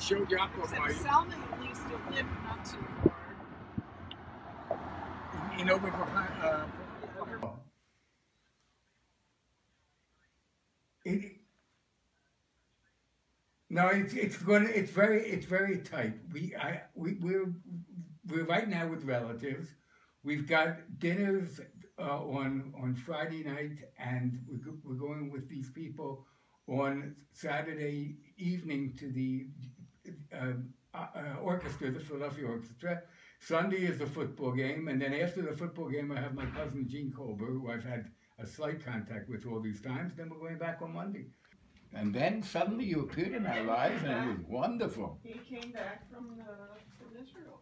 showed Yaakov my. Selma used to live not too far. In over. No, it's very tight. We're right now with relatives. We've got dinners on Friday night, and we're going with these people on Saturday evening to the orchestra, the Philadelphia Orchestra. Sunday is the football game, and then after the football game, I have my cousin Gene Colbert, who I've had a slight contact with all these times. Then we're going back on Monday. And then suddenly you appeared in our lives, and it was wonderful. He came back from Israel.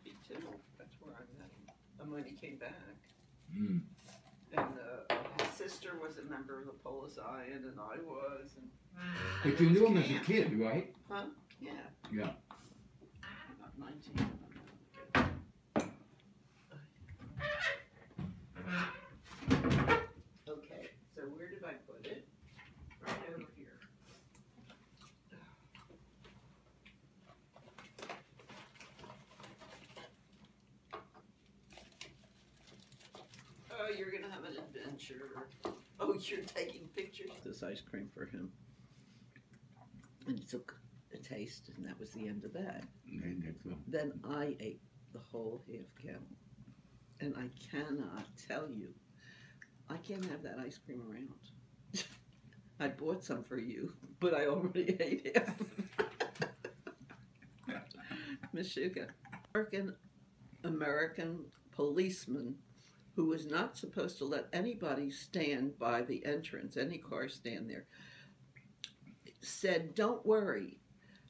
Me too. That's where I met him. And when he came back. Mm. And his sister was a member of the Polis Zion, and I was. But you knew him as a kid, right? Huh? Yeah. Yeah. About 19. Okay, so where did I put it? Right over here. Oh, you're gonna have an adventure. Oh, you're taking pictures. This ice cream for him. And he took a taste, and that was the end of that. Then I ate the whole half gallon. And I cannot tell you, I can't have that ice cream around. I bought some for you, but I already ate half. Meshuggah. American policeman who was not supposed to let anybody stand by the entrance, any car stand there, said, "Don't worry."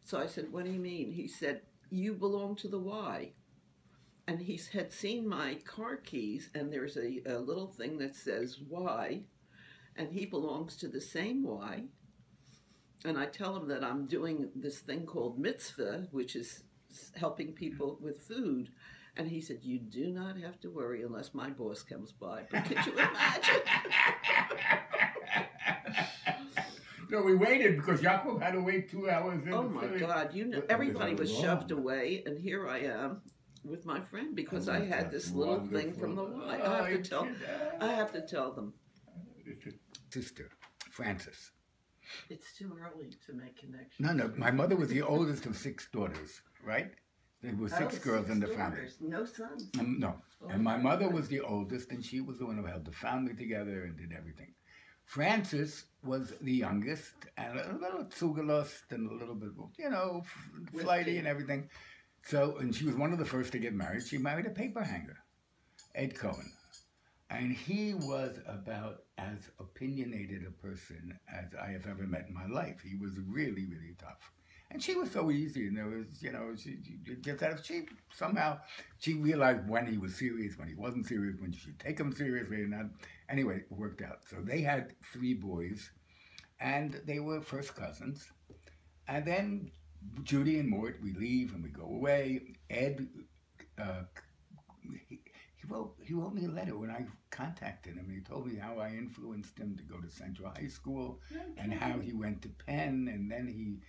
So I said, "What do you mean?" He said, "You belong to the Y." And he had seen my car keys, and there's a little thing that says Y, and he belongs to the same Y. And I tell him that I'm doing this thing called mitzvah, which is helping people with food. And he said, "You do not have to worry unless my boss comes by." But could you imagine? No, we waited because Yaakov had to wait 2 hours. Oh my God! You know, everybody was shoved away, and here I am with my friend because I had this little thing from the Y. I have to tell them. Sister, Frances. It's too early to make connections. No. My mother was the oldest of 6 daughters, right? There were 6 girls in the family. No sons. No. And my mother was the oldest, and she was the one who held the family together and did everything. Frances was the youngest, and a little tsugalust and a little bit, flighty and everything. So, and she was one of the first to get married. She married a paper hanger, Ed Cohen. And he was about as opinionated a person as I have ever met in my life. He was really, really tough. And she was so easy, and there was, somehow she realized when he was serious, when he wasn't serious, when she should take him seriously, and not. Anyway, it worked out. So they had 3 boys, and they were first cousins. And then Judy and Mort, we leave and we go away. Ed, he wrote me a letter when I contacted him. He told me how I influenced him to go to Central High School and how he went to Penn, and then he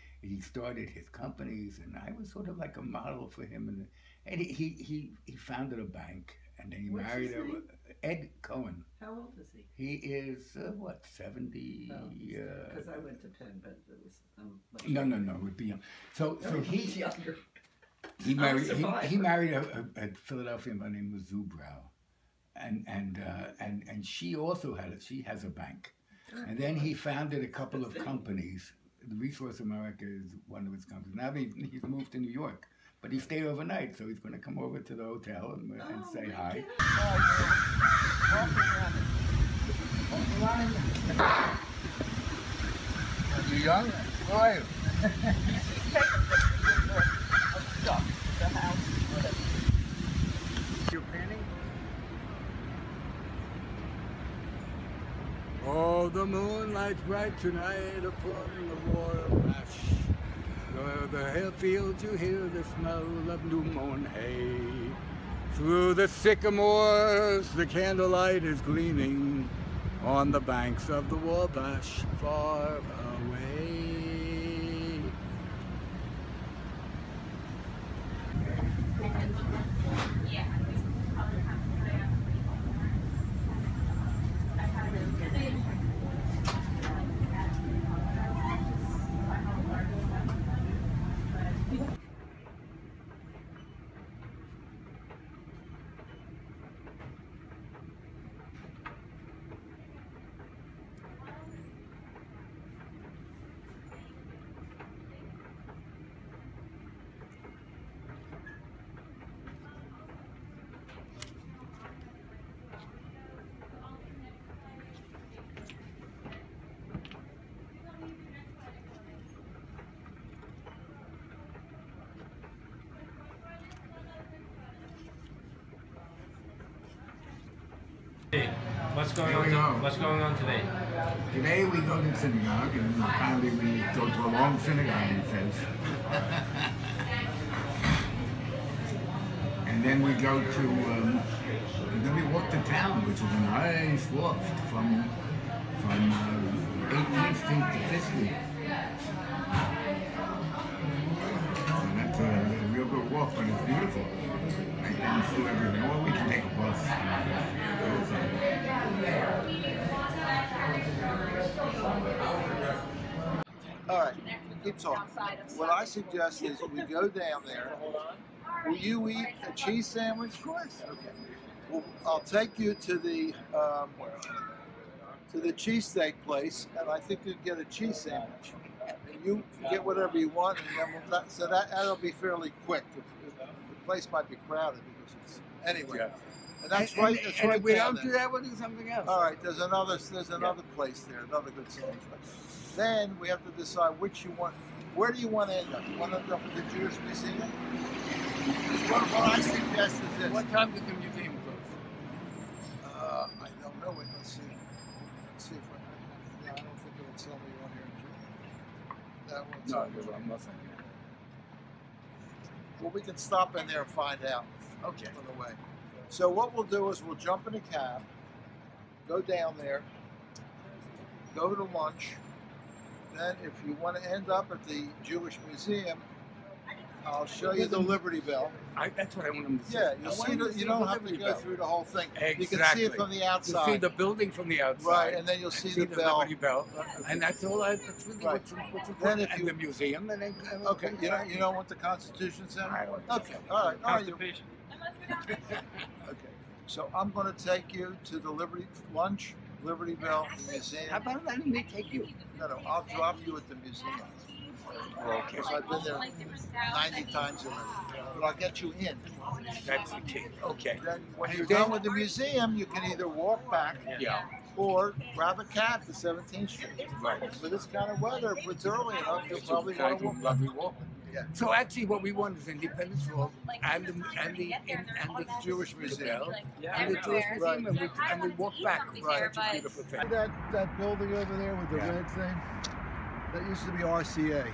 started his companies, and I was sort of like a model for him. And he founded a bank, and then he married Ed Cohen. How old is he? He is 70? Because I went to Penn, but it was no, it would be young. So he's younger. He married a Philadelphian by the name of Zubrow, and she also has a bank, and then he founded a couple of companies. The Resource America is one of his companies. Now he's moved to New York, but he stayed overnight, so he's going to come over to the hotel and say hi. Are you young? Who are you? The house, whatever. You're panning? Oh, the moonlight's bright tonight upon the Wabash. The hill fields you hear the smell of new mown hay. Through the sycamores the candlelight is gleaming on the banks of the Wabash far away. Hey, what's going Here we go. on? What's going on today? Today we go to synagogue, and apparently we go to a long synagogue, he says. And then we go to, then we walk to town, which is a nice walk from 18th Street to 5th Street. So that's a real good walk, but it's beautiful. Right down through everything. Or we can take a bus. All right, keep talking. What I suggest is we go down there. Will you eat a cheese sandwich? Of course. Okay. Well, I'll take you to the cheesesteak place, and I think you can get a cheese sandwich. And you can get whatever you want, and then that'll be fairly quick. The place might be crowded because it's anyway. Yeah. And that's right. That's and right if we down don't do there. that, we'll do something else. All right, there's another place there, another good sandwich place. Then we have to decide which you want. Where do you want to end up? You want to end up at the Jewish Museum? What I suggest is this. What time does the museum close? I don't know. Wait, let's see. Let's see if I don't think it'll tell me on here. That one's No, on there's nothing. Well, we can stop in there and find out. Okay. On the way. So what we'll do is we'll jump in a cab, go down there, go to lunch. Then, if you want to end up at the Jewish Museum, I'll show you the Liberty Bell. That's what I want them to see. Yeah, you don't have to go through the whole thing. Exactly. You can see it from the outside. You see the building from the outside. Right, and then you'll see the bell. Liberty Bell. And that's all. That's really Right. what's important. Then if and you- the museum. And then, Okay, you don't want the Constitution Center? I don't Okay, all right. Constipation. Okay, so I'm going to take you to the Liberty Bell, the museum. How about letting me take you? No, I'll drop you at the museum. Okay. Because I've been there 90 times already. But I'll get you in. That's the key. Okay. Then when you're Then- done with the museum, you can either walk back Yeah. or grab a cab to 17th Street. Right. For this kind of weather, if it's early enough, you'll probably want to walk. Lovely walk. Yeah. So actually, what we want is Independence Hall and the Jewish Museum. and the Jewish Right. Museum, and we walk back. Right. Such a beautiful thing. That building over there with the Yeah. red thing, that used to be RCA,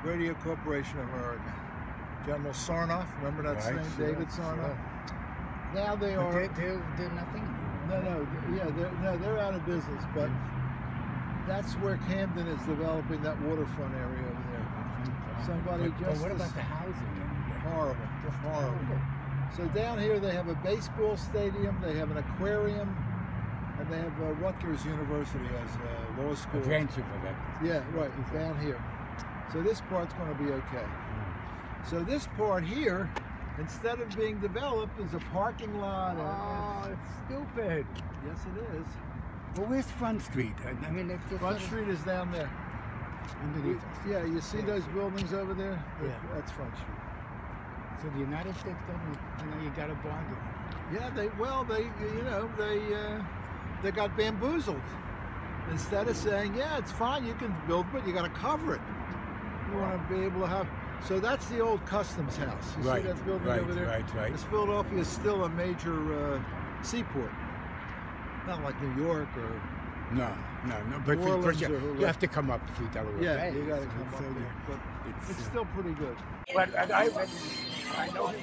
Radio Corporation of America. General Sarnoff, remember that Right, name, sure, David Sarnoff? sure. Now they But are. they're nothing. They're out of business, but that's where Camden is developing that waterfront area over there. Somebody But just what this- about the housing? Horrible, just horrible. So down here they have a baseball stadium, they have an aquarium, and they have Rutgers University as a law school. Adventure for that. Yeah, right, down here. So this part's going to be okay. So this part here, instead of being developed, is a parking lot. Oh, it's stupid. Yes, it is. Well, where's Front Street? I mean, it's just Front Street is down there. underneath us. Yeah, you see those buildings over there? Yeah. That's Front Street. So the United States government, you got a bargain. Yeah, they got bamboozled. Instead of saying, yeah, it's fine, you can build, but you got to cover it. You want to be able to have. So that's the old customs house. You Right, see that building right, over there? right. Because Philadelphia is still a major seaport. Not like New York or. No. But New of Orleans course, or- you have to come up through Delaware Yeah, Bay. you got to come So, up there. But it's, it's still pretty good. But I know him.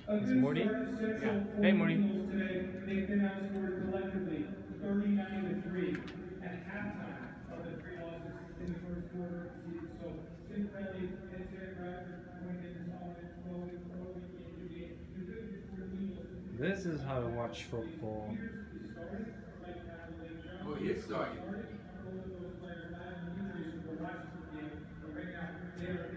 Is Morty? Yeah. Hey, Morty. They've been outscored collectively 39-3 at halftime of the three losses in the first quarter of the season. So Tim Crowley and Terry Bradford going in solid, early into the game. You're good for the Eagles. This is how to watch football. Oh, he's starting. Both of those players had injuries from the Washington game, but right now they are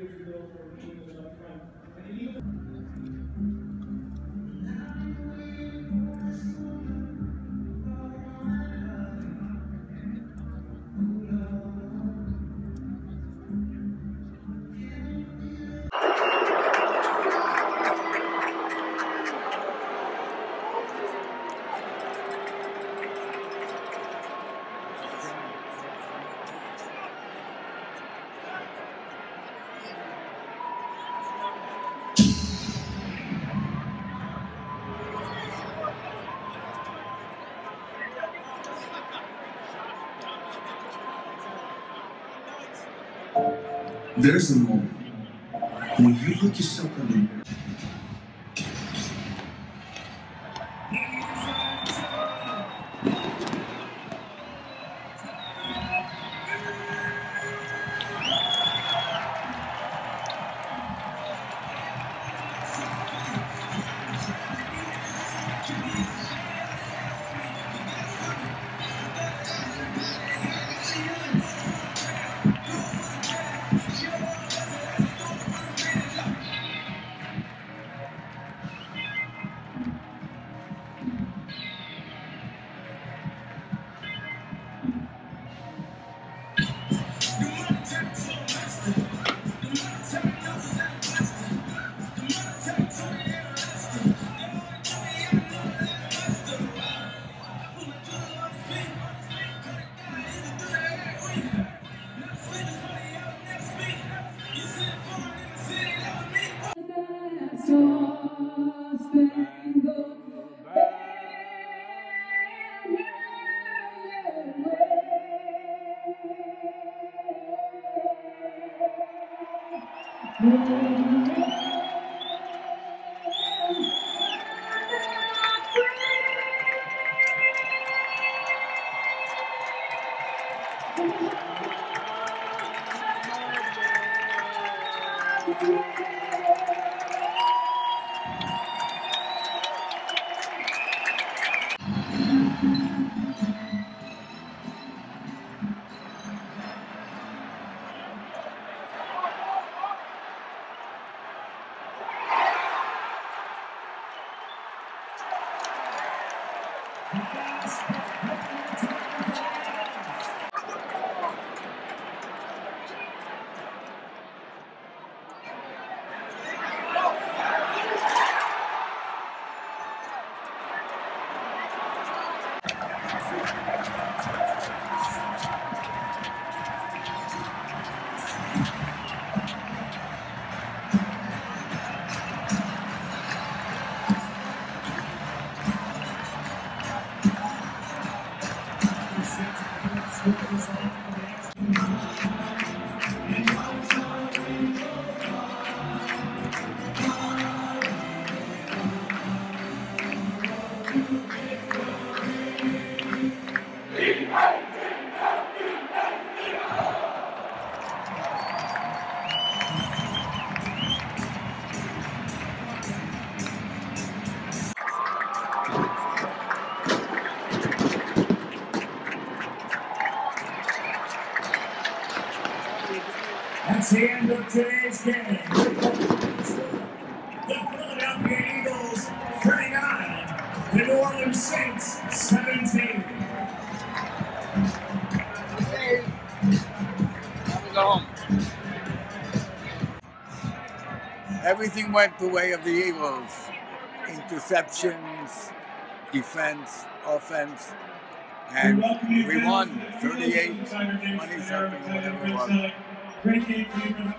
There's a moment when you look yourself in the mirror. That's the end of today's game. The Philadelphia Eagles 39, the New Orleans Saints 17. Okay. Now we go home. Everything went the way of the Eagles. Interceptions, defense, offense, and we won 38, 20 something, whatever it was. Great game for you.